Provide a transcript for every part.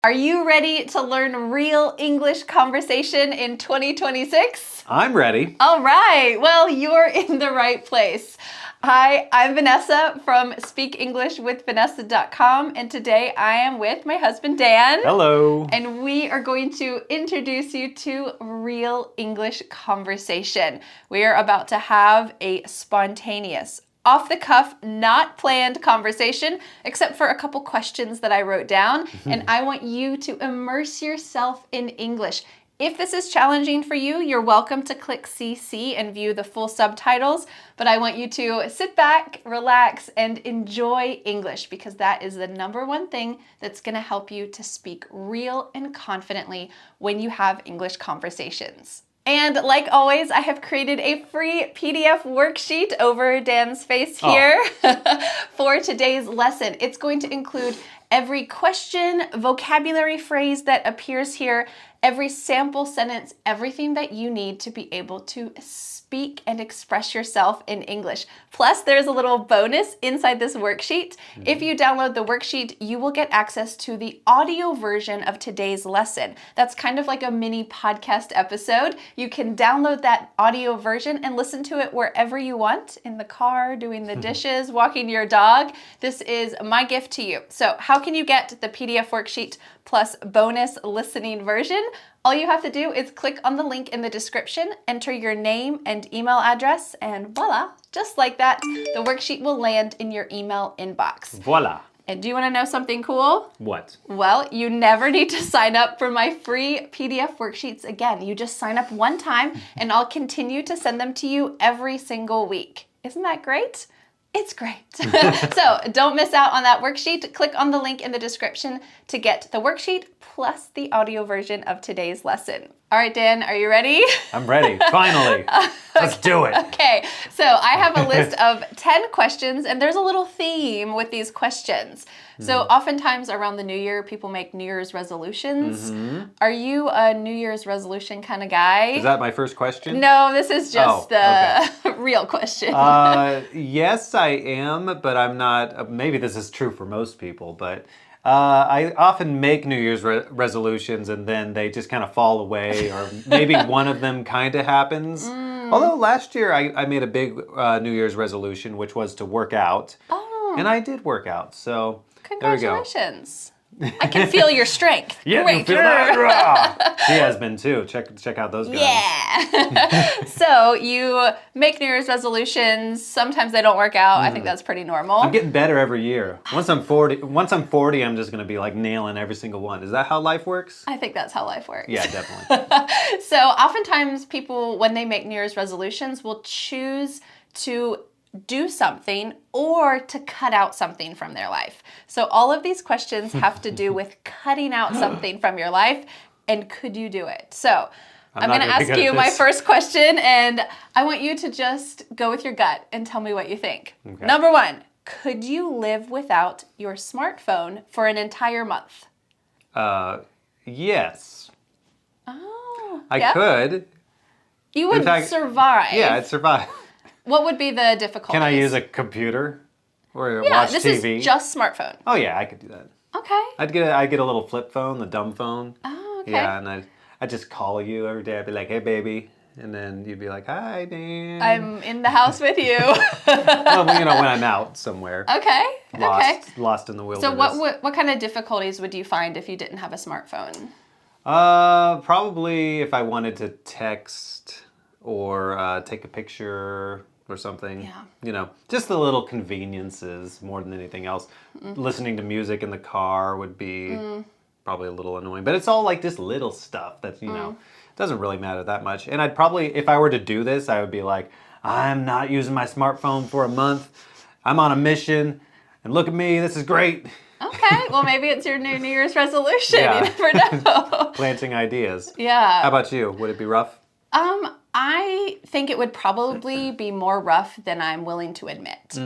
Are you ready to learn real English conversation in 2026? I'm ready. All right, well, you're in the right place. Hi, I'm Vanessa from SpeakEnglishWithVanessa.com, and today I am with my husband, Dan. Hello. And we are going to introduce you to real English conversation. We are about to have a spontaneous, off-the-cuff, not planned conversation, except for a couple questions that I wrote down, and I want you to immerse yourself in English. If this is challenging for you, you're welcome to click CC and view the full subtitles, but I want you to sit back, relax, and enjoy English because that is the number one thing that's going to help you to speak real and confidently when you have English conversations. And like always, I have created a free PDF worksheet over Dan's face here for today's lesson. It's going to include every question, vocabulary phrase that appears here, every sample sentence, everything that you need to be able to speak and express yourself in English. Plus, there's a little bonus inside this worksheet. If you download the worksheet, you will get access to the audio version of today's lesson. That's kind of like a mini podcast episode. You can download that audio version and listen to it wherever you want, in the car, doing the dishes, walking your dog. This is my gift to you. So how can you get the PDF worksheet plus bonus listening version? All you have to do is click on the link in the description, enter your name and email address, and voila, just like that, the worksheet will land in your email inbox. Voila. And do you want to know something cool? What? Well, you never need to sign up for my free PDF worksheets again. You just sign up one time and I'll continue to send them to you every single week. Isn't that great? It's great. So don't miss out on that worksheet. Click on the link in the description to get the worksheet plus the audio version of today's lesson. All right, Dan, are you ready? I'm ready. Finally. Let's do it. Okay, so I have a list of 10 questions, and there's a little theme with these questions. So oftentimes around the new year, people make New Year's resolutions. Are you a New Year's resolution kind of guy? Is that my first question? No, this is just the real question. Yes, I am, but I'm not. Maybe this is true for most people, but I often make New Year's resolutions and then they just kind of fall away, or maybe one of them kind of happens. Although last year I made a big New Year's resolution, which was to work out. Oh. And I did work out, so Congratulations. I can feel your strength. Yeah, Great. you feel that? She has been too. Check out those guys. Yeah. So you make New Year's resolutions. Sometimes they don't work out. I think that's pretty normal. I'm getting better every year. Once I'm 40, I'm just gonna be like nailing every single one. Is that how life works? I think that's how life works. Yeah, definitely. So oftentimes people, when they make New Year's resolutions, will choose to do something or to cut out something from their life. So all of these questions have to do with cutting out something from your life, and could you do it? So I'm going to ask you my first question, and I want you to just go with your gut and tell me what you think. Okay. Number one, could you live without your smartphone for an entire month? Yes. Oh. I could. You would survive. Yeah, I'd survive. What would be the difficulties? Can I use a computer or watch Yeah, TV? this is just smartphone. Oh yeah, I could do that. Okay. I'd get a little flip phone, the dumb phone. Oh, okay. Yeah, and I'd just call you every day. I'd be like, "Hey, baby," and then you'd be like, "Hi, Dan." I'm in the house with you. Well, when I'm out somewhere. Okay. Lost in the wilderness. So what kind of difficulties would you find if you didn't have a smartphone? Probably if I wanted to text or take a picture or something. Yeah. Just the little conveniences more than anything else. Listening to music in the car would be probably a little annoying. But it's all like just little stuff that, doesn't really matter that much. And I'd probably, if I were to do this, I would be like, I'm not using my smartphone for a month. I'm on a mission. And look at me, this is great. Okay, well maybe it's your new New Year's resolution. Yeah. You never know. Planting ideas. Yeah. How about you? Would it be rough? I think it would probably be more rough than I'm willing to admit.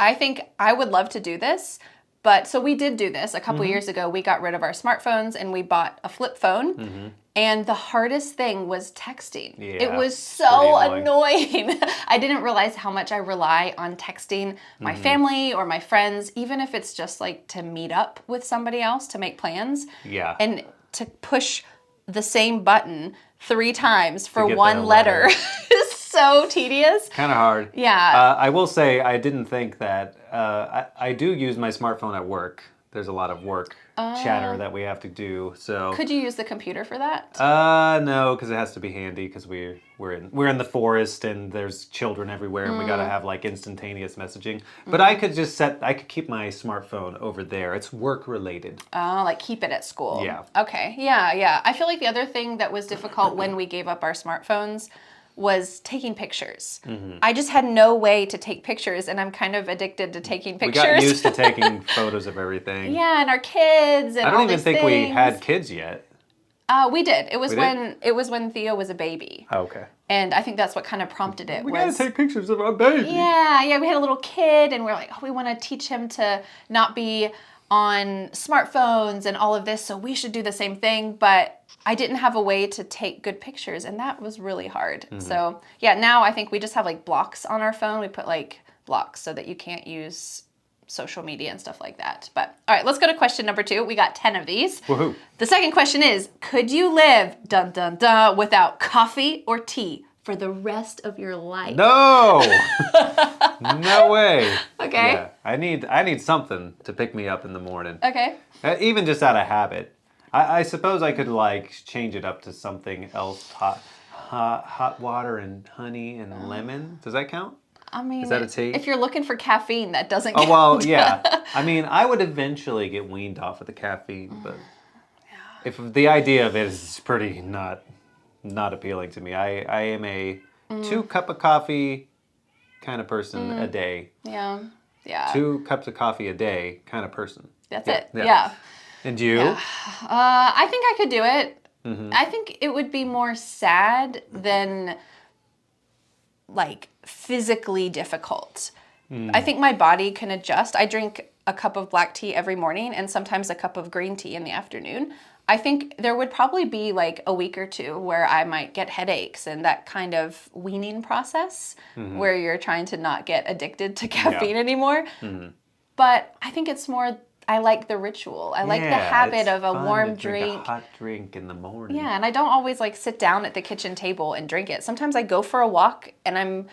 I think I would love to do this, But so we did do this a couple years ago. We got rid of our smartphones and we bought a flip phone. And the hardest thing was texting. Yeah, it was so pretty annoying. I didn't realize how much I rely on texting my family or my friends, even if it's just like to meet up with somebody else to make plans. Yeah. And to push the same button 3 times for get one that letter is so tedious. Kind of hard. Yeah. I will say I didn't think that. I do use my smartphone at work. There's a lot of work chatter that we have to do. So Could you use the computer for that? no, because it has to be handy. Because we're in the forest and there's children everywhere, and we gotta have like instantaneous messaging. But I could keep my smartphone over there. It's work related. Oh, like keep it at school. Yeah. Okay. Yeah. I feel like the other thing that was difficult when we gave up our smartphones was taking pictures. I just had no way to take pictures, and I'm kind of addicted to taking pictures. We got used to taking photos of everything. Yeah, and our kids and I all don't even these think we things. had kids yet. We did. It was We did? it was when Theo was a baby. Oh, okay. And I think that's what kind of prompted it. We gotta take pictures of our baby. Yeah, we had a little kid, and we're like, oh, we want to teach him to not be on smartphones and all of this, so we should do the same thing. But I didn't have a way to take good pictures, and that was really hard. So yeah, now I think we just have like blocks on our phone. We put like blocks so that you can't use social media and stuff like that. But all right, let's go to question number 2. We got 10 of these. Woohoo. The second question is, could you live, dun dun dun, without coffee or tea for the rest of your life? No. No way. Okay. Yeah, I need something to pick me up in the morning. Okay. Even just out of habit. I suppose I could like change it up to something else. Hot water and honey and lemon. Does that count? I mean, Is that a tea? if you're looking for caffeine, that doesn't Oh count. well, yeah. I mean, I would eventually get weaned off of the caffeine, but if the idea of it is pretty not appealing to me. I am a 2 cup of coffee kind of person a day. Yeah. 2 cups of coffee a day kind of person. That's Yeah, it. yeah. Yeah. And you? Yeah. I think I could do it. I think it would be more sad than like physically difficult. I think my body can adjust. I drink a cup of black tea every morning and sometimes a cup of green tea in the afternoon. I think there would probably be like a week or 2 where I might get headaches and that kind of weaning process where you're trying to not get addicted to caffeine anymore. But I think it's more, I like the ritual. I like the habit it's of a fun warm to drink drink. a hot drink in the morning. Yeah, and I don't always like sit down at the kitchen table and drink it. Sometimes I go for a walk and I'm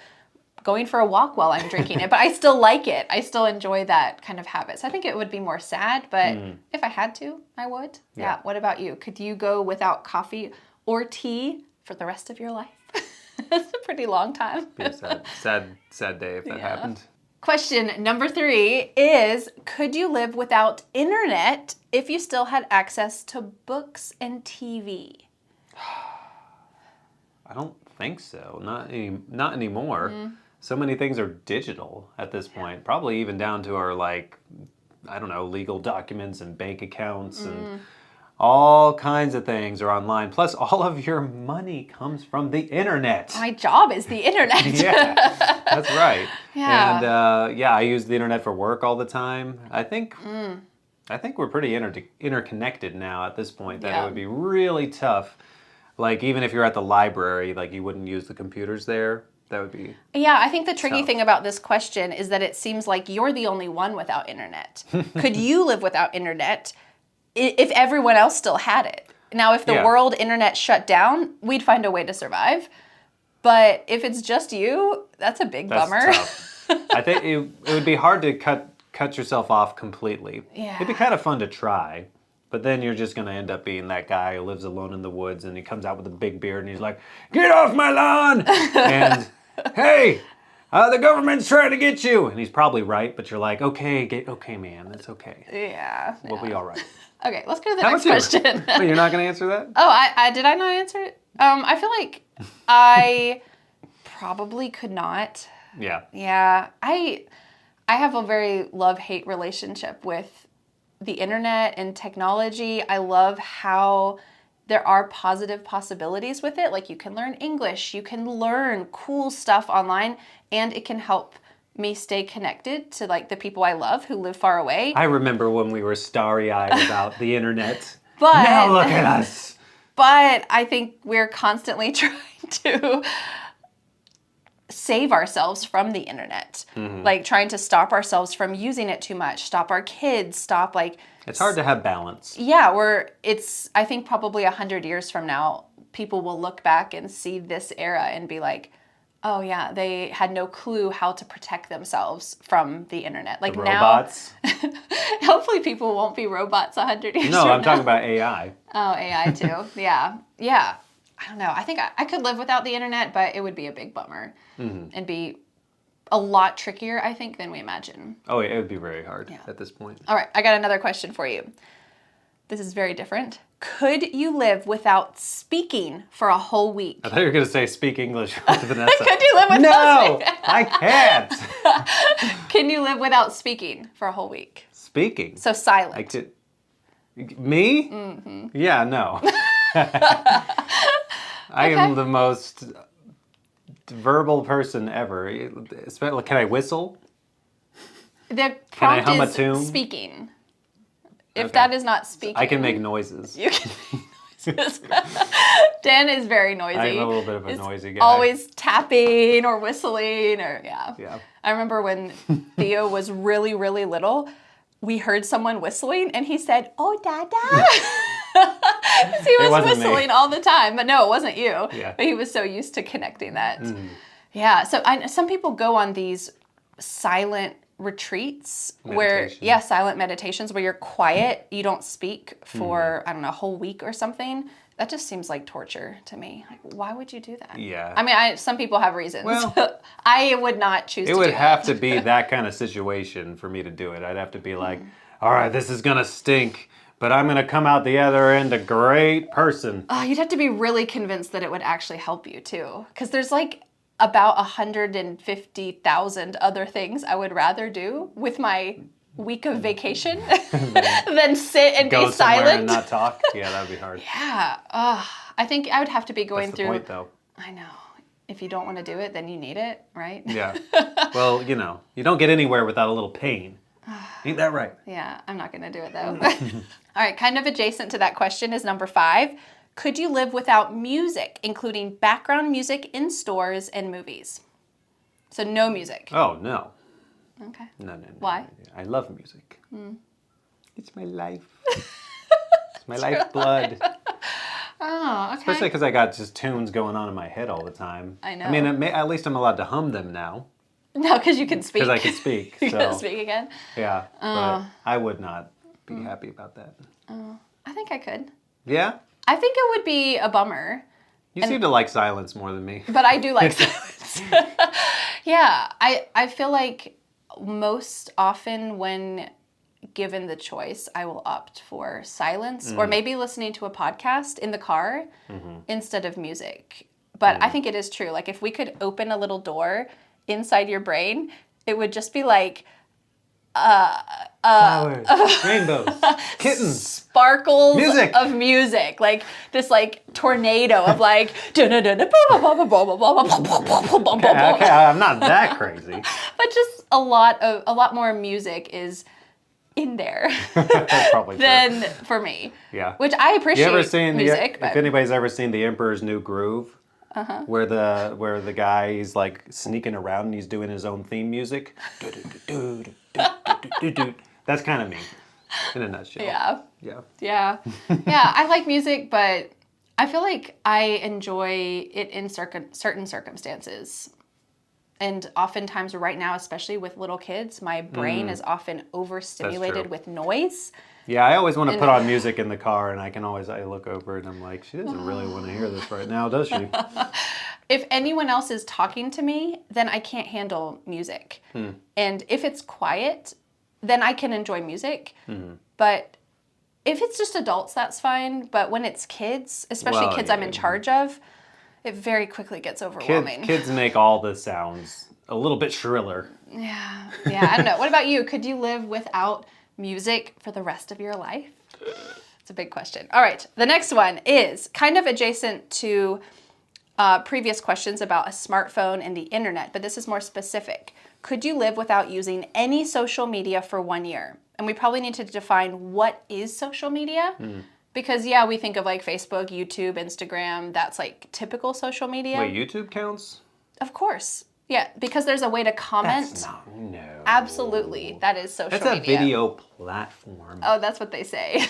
going for a walk while I'm drinking it, but I still like it. I still enjoy that kind of habit. So I think it would be more sad, but if I had to, I would. Yeah. What about you? Could you go without coffee or tea for the rest of your life? It's a pretty long time. Be a sad day if that happened. Question number 3 is, could you live without internet if you still had access to books and TV? I don't think so. Not anymore. So many things are digital at this point. Probably even down to our like, I don't know, legal documents and bank accounts and all kinds of things are online. Plus, all of your money comes from the internet. My job is the internet. Yeah, that's right. Yeah. And I use the internet for work all the time. I think we're pretty interconnected now at this point that it would be really tough. Like even if you're at the library, like you wouldn't use the computers there. That would be Yeah, I think the tricky tough. thing about this question is that it seems like you're the only one without internet. Could you live without internet if everyone else still had it? Now, if the world internet shut down, we'd find a way to survive. But if it's just you, that's a big bummer. Tough. I think it would be hard to cut yourself off completely. Yeah. It'd be kind of fun to try. But then you're just going to end up being that guy who lives alone in the woods and he comes out with a big beard and he's like, "Get off my lawn!" And, "Hey, the government's trying to get you." And he's probably right, but you're like, okay, man, that's okay. Yeah. We'll be all right. Okay, let's go to the How next about you? question. Wait, you're not going to answer that? Oh, I did I not answer it? I feel like I probably could not. Yeah. Yeah, I have a very love-hate relationship with the internet and technology. I love how there are positive possibilities with it. Like you can learn English, you can learn cool stuff online, and it can help me stay connected to like the people I love who live far away. I remember when we were starry-eyed about the internet. But now look at us. But I think we're constantly trying to save ourselves from the internet. Like trying to stop ourselves from using it too much, stop our kids, stop like... It's hard to have balance. Yeah, I think probably 100 years from now, people will look back and see this era and be like, oh yeah, they had no clue how to protect themselves from the internet. Like the robots. Now, hopefully people won't be robots 100 years from now. No, I'm talking about AI. Oh, AI too. Yeah. Yeah. I don't know. I think I could live without the internet, but it would be a big bummer and be a lot trickier, I think, than we imagine. Oh, it would be very hard at this point. All right. I got another question for you. This is very different. Could you live without speaking for a whole week? I thought you were going to say speak English with Vanessa. Could you live without No, I can't. Can you live without speaking for a whole week? Speaking? So silent. I could. Me? Yeah, no. I am the most verbal person ever. Can I whistle? The Can I prompt hum a is tune? speaking. If Okay. that is not speaking. I can make noises. You can make noises. Dan is very noisy. I'm a little bit of a noisy guy. Always tapping or whistling or Yeah. I remember when Theo was really, really little, we heard someone whistling and he said, "Oh, Dada." 'Cause he was wasn't me. whistling all the time. But no, it wasn't you. Yeah. But he was so used to connecting that. Yeah. So some people go on these silent retreats where, silent meditations where you're quiet, you don't speak for, I don't know, a whole week or something. That just seems like torture to me. Like, why would you do that? Yeah. I mean, some people have reasons. Well, I would not choose to do it would have that. to be that kind of situation for me to do it. I'd have to be like, all right, this is going to stink, but I'm going to come out the other end a great person. You'd have to be really convinced that it would actually help you too. Because there's like about 150,000 other things I would rather do with my week of vacation than sit and Go be somewhere silent. and not talk? Yeah, that would be hard. Yeah. I think I would have to be going That's the through. point, though. I know. If you don't want to do it, then you need it, right? Yeah. Well, you don't get anywhere without a little pain. Ain't that right? Yeah, I'm not going to do it though. All right, kind of adjacent to that question is number 5. Could you live without music, including background music in stores and movies? So no music. Oh, no. Okay. No. Why? No. I love music. It's my life. It's my lifeblood. Oh, okay. Especially because I got just tunes going on in my head all the time. I know. I mean, at least I'm allowed to hum them now. No, because you can speak. Because I can speak. You can So, speak again? yeah. But I would not be happy about that. I think I could. Yeah? I think it would be a bummer. You seem to like silence more than me. But I do like silence. Yeah, I feel like most often when given the choice, I will opt for silence or maybe listening to a podcast in the car instead of music. But I think it is true. Like if we could open a little door inside your brain, it would just be like Flowers, rainbows, kittens, sparkles Music. of music, like this like tornado of like Okay, I'm not that crazy. but just a lot more music is in there That's probably true. than for me. Yeah. Which I appreciate You ever seen music, if but anybody's ever seen The Emperor's New Groove? Where the guy he's like sneaking around and he's doing his own theme music. That's kind of me, in a nutshell. yeah. Yeah. Yeah. Yeah, I like music, but I feel like I enjoy it in certain circumstances. And oftentimes right now, especially with little kids, my brain is often overstimulated true. with noise. Yeah, I always want to put on music in the car, and I look over and I'm like, she doesn't really want to hear this right now, does she? If anyone else is talking to me, then I can't handle music. And if it's quiet, then I can enjoy music. But if it's just adults, that's fine. But when it's kids, especially Well, kids I'm in yeah. charge of, it very quickly gets overwhelming. Kids make all the sounds a little bit shriller. Yeah, I don't know. What about you? Could you live without music for the rest of your life? It's a big question. All right, the next one is kind of adjacent to previous questions about a smartphone and the internet, but this is more specific. Could you live without using any social media for 1 year? And we probably need to define what is social media. Because, yeah, we think of like Facebook, YouTube, Instagram. That's like typical social media. Wait, YouTube counts? Of course. Yeah, because there's a way to comment. That's not, no. Absolutely. That is social media. That's a video platform. Oh, that's what they say.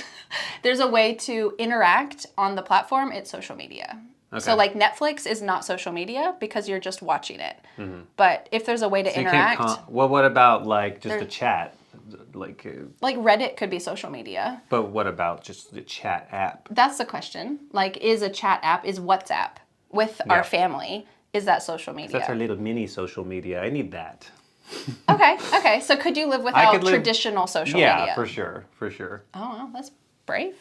There's a way to interact on the platform. It's social media. Okay. So like Netflix is not social media because you're just watching it. But if there's a way to interact. Well, what about like just a chat? Like Reddit could be social media. But what about just the chat app? That's the question. Like, is a chat app, is WhatsApp with our family, is that social media? That's our little mini social media. I need that. Okay. So could you live without traditional social media? Yeah, for sure. Oh, well, that's brave.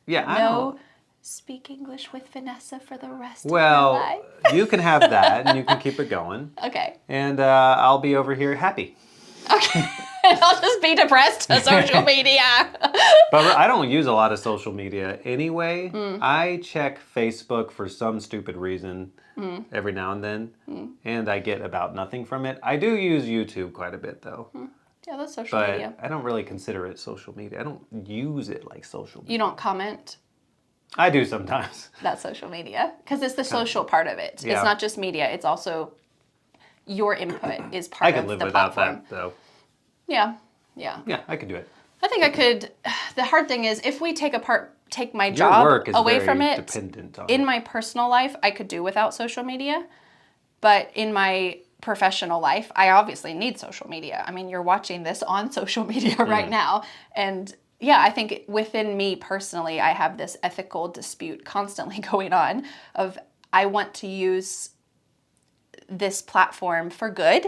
Yeah, No, speak English with Vanessa for the rest of your life. Well, you can have that, and you can keep it going. Okay. And I'll be over here happy. Okay. I'll just be depressed to social media. But I don't use a lot of social media anyway. I check Facebook for some stupid reason every now and then, and I get about nothing from it. I do use YouTube quite a bit, though. Yeah, that's social media. But I don't really consider it social media. I don't use it like social media. You don't comment? I do sometimes. That's social media. Because it's the social part of it. Yeah. It's not just media. It's also your input is part of the platform. I could live without that, though. Yeah. Yeah, I could do it. I think I could. The hard thing is if we take my job away from it, dependent on in my personal life, I could do without social media. But in my professional life, I obviously need social media. I mean, you're watching this on social media right now. And yeah, I think within me personally, I have this ethical dispute constantly going on of I want to use this platform for good.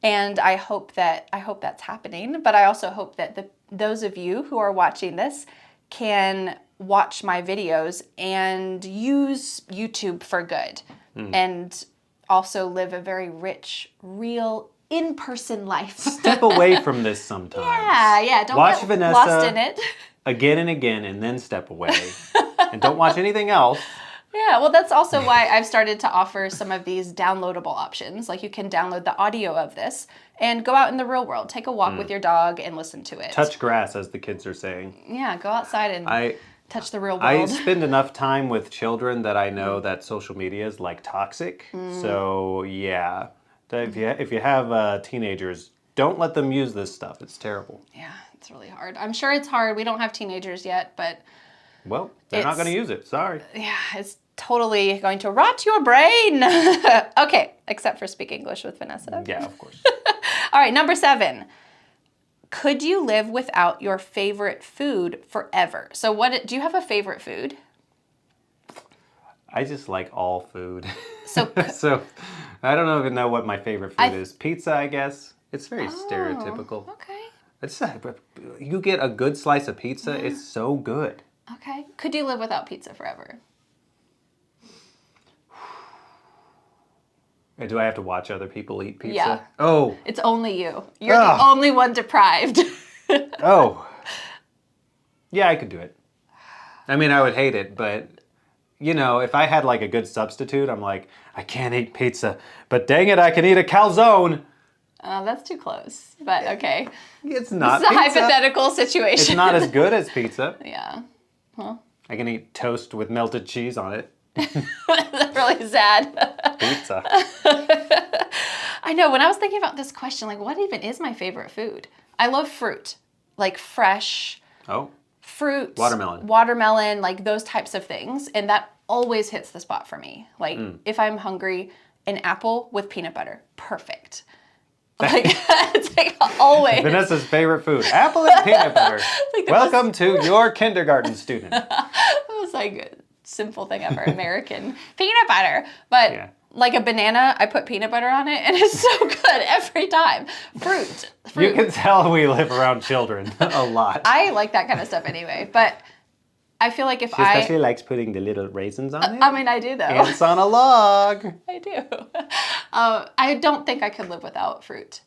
And I hope that's happening. But I also hope that those of you who are watching this can watch my videos and use YouTube for good. And also live a very rich, real, in-person life. Step away from this sometimes. Yeah. Don't watch get Vanessa lost in it. Again and again, and then step away. And don't watch anything else. Yeah, well, that's also why I've started to offer some of these downloadable options. Like you can download the audio of this and go out in the real world. Take a walk with your dog and listen to it. Touch grass, as the kids are saying. Yeah, go outside and touch the real world. I spend enough time with children that I know that social media is like toxic. So yeah, if you have teenagers, don't let them use this stuff. It's terrible. Yeah, it's really hard. I'm sure it's hard. We don't have teenagers yet, but... Well, they're not going to use it. Sorry. Yeah, it's totally going to rot your brain. Okay, except for speak English with Vanessa. Yeah, of course. All right, number 7. Could you live without your favorite food forever? So do you have a favorite food? I just like all food. So I don't even know what my favorite food is. Pizza, I guess. It's very stereotypical. Okay. You get a good slice of pizza, it's so good. Okay. Could you live without pizza forever? Do I have to watch other people eat pizza? Yeah. Oh. It's only you. You're the only one deprived. Oh. Yeah, I could do it. I mean, I would hate it, but, if I had like a good substitute, I'm like, I can't eat pizza, but dang it, I can eat a calzone. That's too close, but okay. It's not This is a pizza. hypothetical situation. It's not as good as pizza. Yeah. Well. I can eat toast with melted cheese on it. That's really sad. Pizza. I know, when I was thinking about this question, like what even is my favorite food? I love fruit, like fresh fruit. Watermelon, like those types of things. And that always hits the spot for me. Like if I'm hungry, an apple with peanut butter, perfect. Like, it's like always. Vanessa's favorite food, apple and peanut butter. Like welcome to your kindergarten student. It was like simple thing ever, American peanut butter. But like a banana, I put peanut butter on it, and it's so good every time. Fruit. You can tell we live around children a lot. I like that kind of stuff anyway, but I feel like if she especially likes putting the little raisins on it. I mean, I do though. Ants on a log. I do. I don't think I could live without fruit.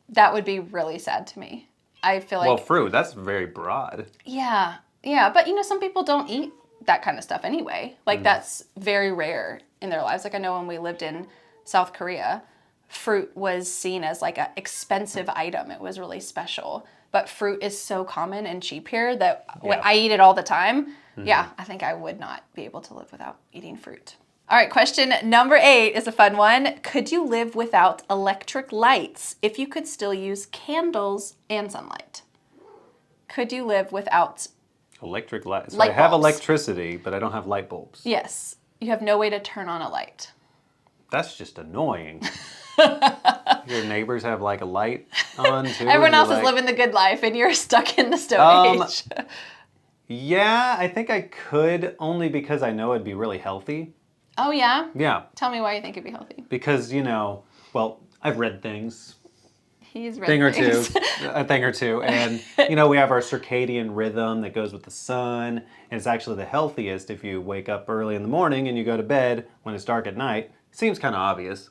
That would be really sad to me. I feel like... Well, fruit, that's very broad. Yeah. But some people don't eat that kind of stuff anyway. Like that's very rare in their lives. Like I know when we lived in South Korea, fruit was seen as like an expensive item. It was really special. But fruit is so common and cheap here that I eat it all the time. Yeah, I think I would not be able to live without eating fruit. All right, question number 8 is a fun one. Could you live without electric lights if you could still use candles and sunlight? Could you live without electric lights? So light I have bulbs? Electricity, but I don't have light bulbs. Yes. You have no way to turn on a light. That's just annoying. Your neighbors have like a light on too. Everyone else is living the good life and you're stuck in the Stone Age. Yeah, I think I could, only because I know it'd be really healthy. Oh, yeah? Yeah. Tell me why you think it'd be healthy. Because, well, I've read things. He's read things. A thing or two. And, we have our circadian rhythm that goes with the sun. And it's actually the healthiest if you wake up early in the morning and you go to bed when it's dark at night. Seems kind of obvious.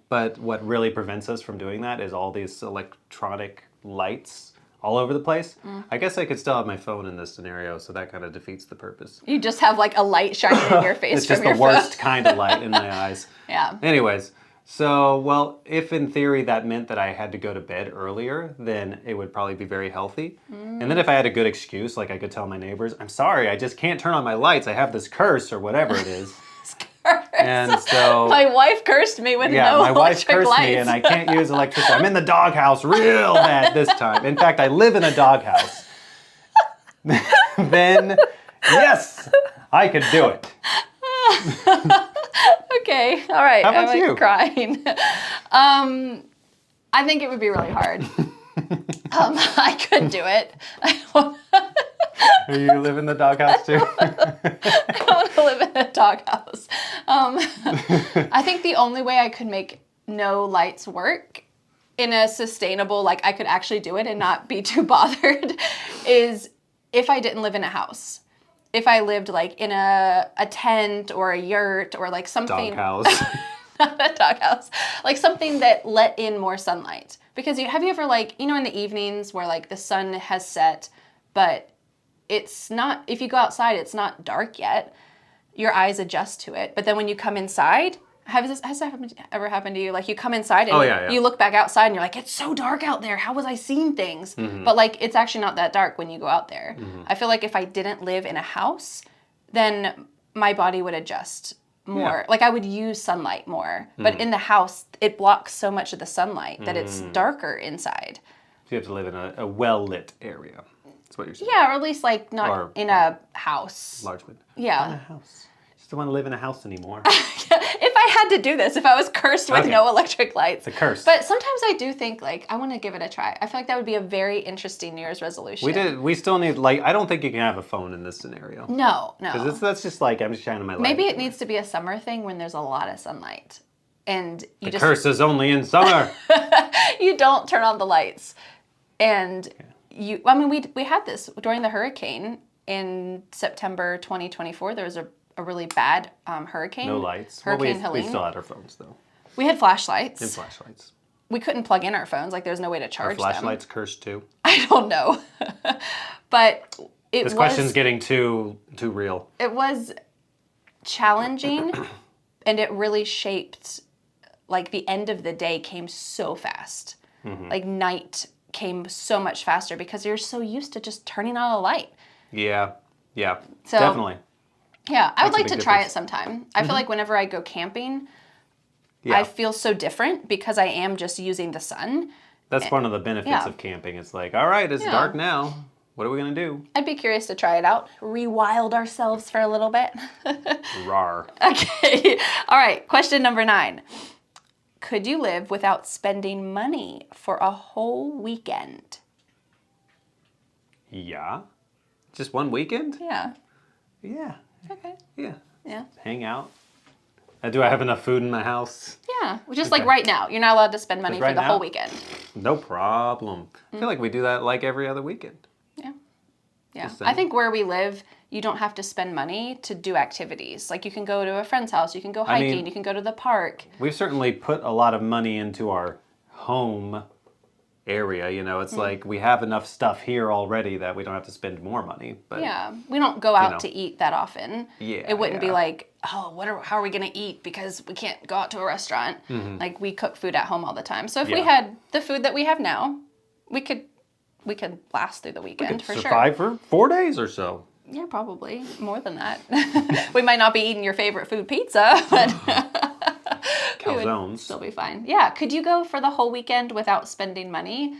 But what really prevents us from doing that is all these electronic lights all over the place. I guess I could still have my phone in this scenario, so that kind of defeats the purpose. You just have like a light shining in your face. It's just the worst kind of light in my eyes. Yeah. Anyways, so, well, if in theory that meant that I had to go to bed earlier, then it would probably be very healthy. And then if I had a good excuse, like I could tell my neighbors, I'm sorry, I just can't turn on my lights. I have this curse or whatever it is. And so my wife cursed me with no my wife electric cursed lights. me and I can't use electricity. I'm in the doghouse real bad this time. In fact, I live in a doghouse. Then, yes, I could do it. Okay, all right. How about you? I'm crying. I think it would be really hard. I could do it. You live in the doghouse too? I don't want to live in a doghouse. I think the only way I could make no lights work in a sustainable, like I could actually do it and not be too bothered, is if I didn't live in a house. If I lived like in a tent or a yurt or like something. Doghouse. Not a doghouse. Like something that let in more sunlight. Because have you ever like, in the evenings where like the sun has set, but it's not, if you go outside, it's not dark yet. Your eyes adjust to it. But then when you come inside, has that ever happened to you? Like you come inside and you look back outside and you're like, it's so dark out there. How was I seeing things? But like, it's actually not that dark when you go out there. I feel like if I didn't live in a house, then my body would adjust more. Yeah. Like I would use sunlight more. But in the house, it blocks so much of the sunlight that it's darker inside. So you have to live in a well-lit area. That's what you're saying. Yeah, or at least like not in a house. Large window. Yeah. Not in a house. Just don't want to live in a house anymore. If I had to do this, if I was cursed with no electric lights. It's a curse. But sometimes I do think like, I want to give it a try. I feel like that would be a very interesting New Year's resolution. We still need, like, I don't think you can have a phone in this scenario. No. Because that's just like, I'm just shining my light. Maybe it needs to be a summer thing when there's a lot of sunlight. And you the curse is only in summer. You don't turn on the lights. And we had this during the hurricane in September 2024. There was a really bad hurricane. No lights. Hurricane we Helene. still had our phones, though. We had flashlights. And flashlights. We couldn't plug in our phones. Like, there's no way to charge them. Are flashlights cursed, too? I don't know. But this question's getting too real. It was challenging, and it really shaped, like, the end of the day came so fast. Like, night came so much faster because you're so used to just turning on a light. Yeah, So, definitely. Yeah, I would Makes a like to big try difference. it sometime. I feel like whenever I go camping, I feel so different because I am just using the sun. That's one of the benefits of camping. It's like, all right, it's dark now. What are we going to do? I'd be curious to try it out. Rewild ourselves for a little bit. Rawr. Okay. All right. Question number 9. Could you live without spending money for a whole weekend? Yeah. Just one weekend? Yeah. Yeah. Okay. Yeah. Hang out. Do I have enough food in my house? Yeah. Just like right now. You're not allowed to spend money for the whole weekend. No problem. I feel like we do that like every other weekend. Yeah. I think where we live, you don't have to spend money to do activities. Like you can go to a friend's house, you can go hiking, you can go to the park. We've certainly put a lot of money into our home area. You know, it's like we have enough stuff here already that we don't have to spend more money. But yeah, we don't go out to eat that often. Yeah, it wouldn't be like, oh, how are we gonna eat because we can't go out to a restaurant? Like we cook food at home all the time. So if we had the food that we have now, we could last through the weekend for sure. Survive for 4 days or so. Yeah, probably more than that. We might not be eating your favorite food, pizza, but we would still be fine. Yeah, could you go for the whole weekend without spending money?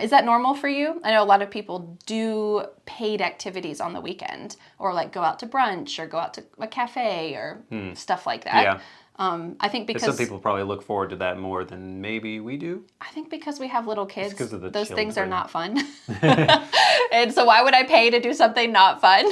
Is that normal for you? I know a lot of people do paid activities on the weekend, or like go out to brunch or go out to a cafe or stuff like that. Yeah. I think because some people probably look forward to that more than maybe we do. I think because we have little kids, those children. Things are not fun. And so why would I pay to do something not fun?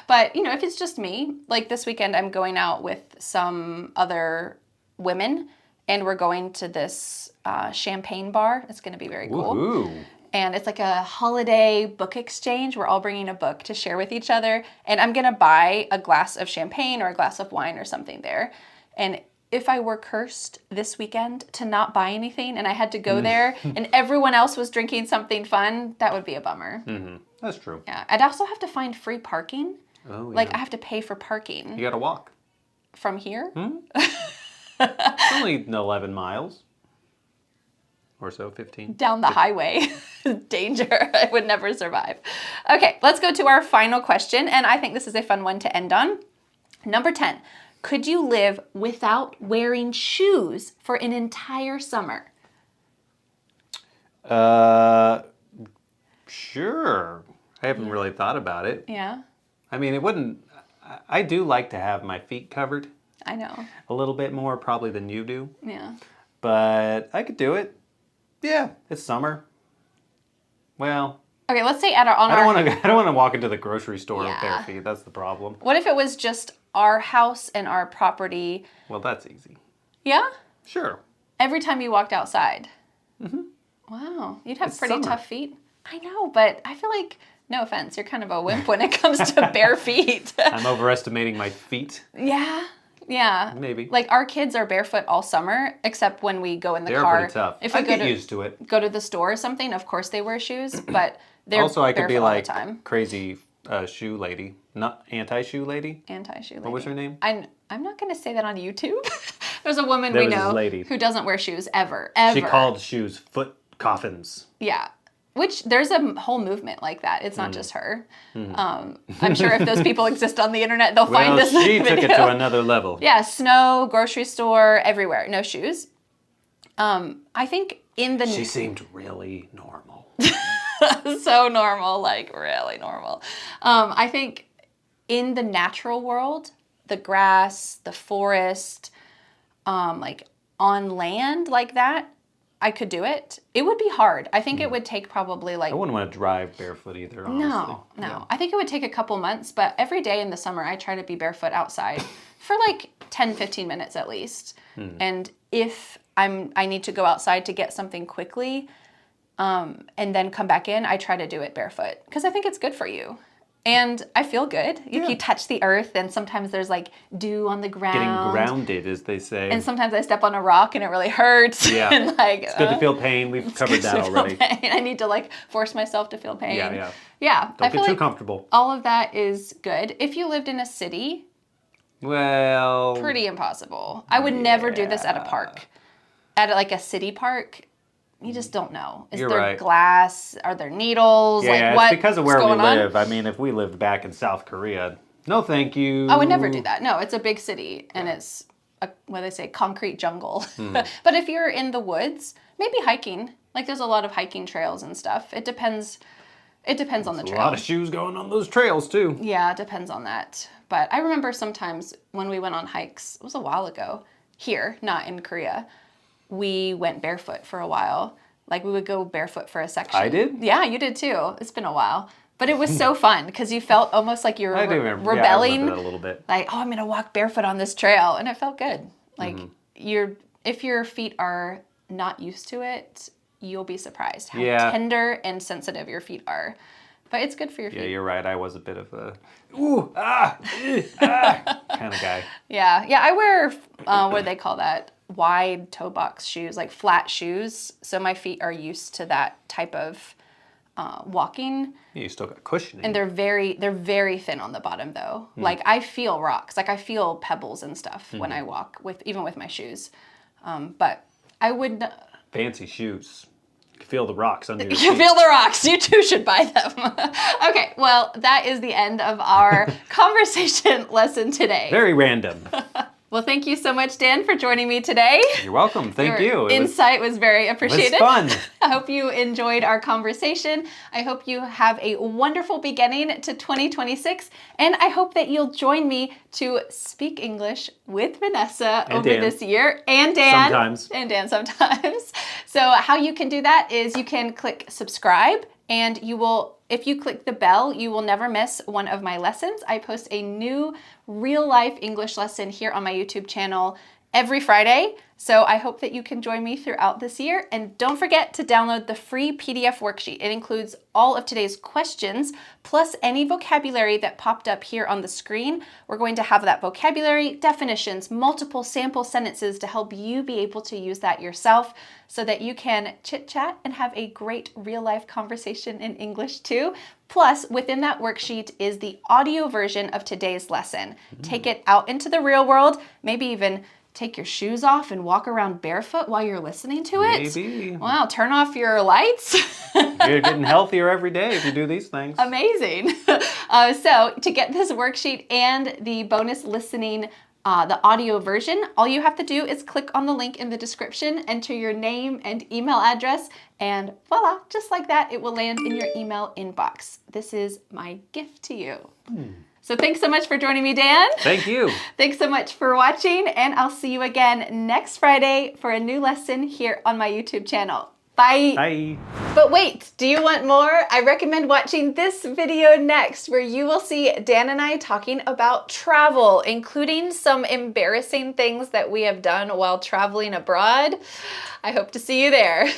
But, if it's just me, like this weekend I'm going out with some other women and we're going to this champagne bar. It's going to be very cool. Woohoo. And it's like a holiday book exchange. We're all bringing a book to share with each other. And I'm going to buy a glass of champagne or a glass of wine or something there. And if I were cursed this weekend to not buy anything and I had to go there and everyone else was drinking something fun, that would be a bummer. Mm-hmm. That's true. Yeah. I'd also have to find free parking. Oh, yeah. Like I have to pay for parking. You got to walk. From here? It's only 11 miles. Or so, 15. Down the highway. Danger. I would never survive. Okay, let's go to our final question. And I think this is a fun one to end on. Number 10. Could you live without wearing shoes for an entire summer? Sure. I haven't really thought about it. Yeah. I mean, it wouldn't... I do like to have my feet covered. I know. A little bit more probably than you do. Yeah. But I could do it. Yeah, it's summer. Well... Okay, let's say I don't want to walk into the grocery store with bare feet. That's the problem. What if it was just our house and our property? Well, that's easy. Yeah? Sure. Every time you walked outside? Mm-hmm. Wow. You'd have pretty tough feet. I know, but I feel like, no offense, you're kind of a wimp when it comes to bare feet. I'm overestimating my feet. Yeah. Yeah. Maybe. Like our kids are barefoot all summer, except when we go in the car. They're pretty tough. If we get used to it. Go to the store or something, of course they wear shoes, but they're also, I could be like all the time. Crazy shoe lady. Not anti-shoe lady? Anti-shoe lady. What was her name? I'm not going to say that on YouTube. There's a woman we know who doesn't wear shoes ever. She called shoes foot coffins. Yeah. Which there's a whole movement like that. It's not just her. I'm sure if those people exist on the internet, they'll find this she video. took it to another level. Yeah, snow, grocery store, everywhere. No shoes. I think in the... She seemed really normal. So normal, like really normal. I think in the natural world, the grass, the forest, like on land like that, I could do it. It would be hard. I think it would take probably like... I wouldn't want to drive barefoot either, honestly. No. Yeah. I think it would take a couple months, but every day in the summer, I try to be barefoot outside for like 10, 15 minutes at least. And if I need to go outside to get something quickly and then come back in, I try to do it barefoot because I think it's good for you. And I feel good. If you touch the earth, and sometimes there's like dew on the ground. Getting grounded, as they say. And sometimes I step on a rock and it really hurts. Yeah. And like, it's good to feel pain. We've covered that already. I need to like force myself to feel pain. Yeah. Don't get too comfortable. All of that is good. If you lived in a city, well, pretty impossible. I would never do this at a park. At like a city park. You just don't know. Is there glass? Are there needles? Yeah, like, it's because of where we going live. I mean, if we lived back in South Korea, no thank you. I would never do that. No, it's a big city, and it's, what they say, concrete jungle. But if you're in the woods, maybe hiking. Like, there's a lot of hiking trails and stuff. It depends on the trail. A lot of shoes going on those trails, too. Yeah, it depends on that. But I remember sometimes when we went on hikes, it was a while ago, here, not in Korea, we went barefoot for a while. Like we would go barefoot for a section. I did? Yeah, you did too. It's been a while. But it was so fun because you felt almost like you were rebelling. Yeah, I remember that a little bit. Like, oh, I'm going to walk barefoot on this trail. And it felt good. Like if your feet are not used to it, you'll be surprised how tender and sensitive your feet are. But it's good for your feet. Yeah, you're right. I was a bit of a kind of guy. Yeah, I wear, what do they call that? wide toe box shoes, like flat shoes. So my feet are used to that type of walking. You still got cushioning. And they're very thin on the bottom though. Like I feel rocks, like I feel pebbles and stuff when I walk even with my shoes. But I would fancy shoes. You can feel the rocks under your You feet. feel the rocks. You too should buy them. Okay, well, that is the end of our conversation lesson today. Very random. Well, thank you so much, Dan, for joining me today. You're welcome. Thank Your you. Insight was very appreciated. It was fun. I hope you enjoyed our conversation. I hope you have a wonderful beginning to 2026. And I hope that you'll join me to speak English with Vanessa And over Dan. this year. And Dan. Sometimes. And Dan sometimes. So how you can do that is you can click subscribe, and you will, if you click the bell, you will never miss one of my lessons. I post a new real life English lesson here on my YouTube channel every Friday. So I hope that you can join me throughout this year. And don't forget to download the free PDF worksheet. It includes all of today's questions, plus any vocabulary that popped up here on the screen. We're going to have that vocabulary, definitions, multiple sample sentences to help you be able to use that yourself so that you can chit chat and have a great real life conversation in English too. Plus, within that worksheet is the audio version of today's lesson. Take it out into the real world, maybe even take your shoes off and walk around barefoot while you're listening to it. Maybe. Wow, turn off your lights. You're getting healthier every day if you do these things. Amazing. So to get this worksheet and the bonus listening, the audio version, all you have to do is click on the link in the description, enter your name and email address, and voila, just like that, it will land in your email inbox. This is my gift to you. So thanks so much for joining me, Dan. Thank you. Thanks so much for watching, and I'll see you again next Friday for a new lesson here on my YouTube channel. Bye. Bye. But wait, do you want more? I recommend watching this video next, where you will see Dan and I talking about travel, including some embarrassing things that we have done while traveling abroad. I hope to see you there.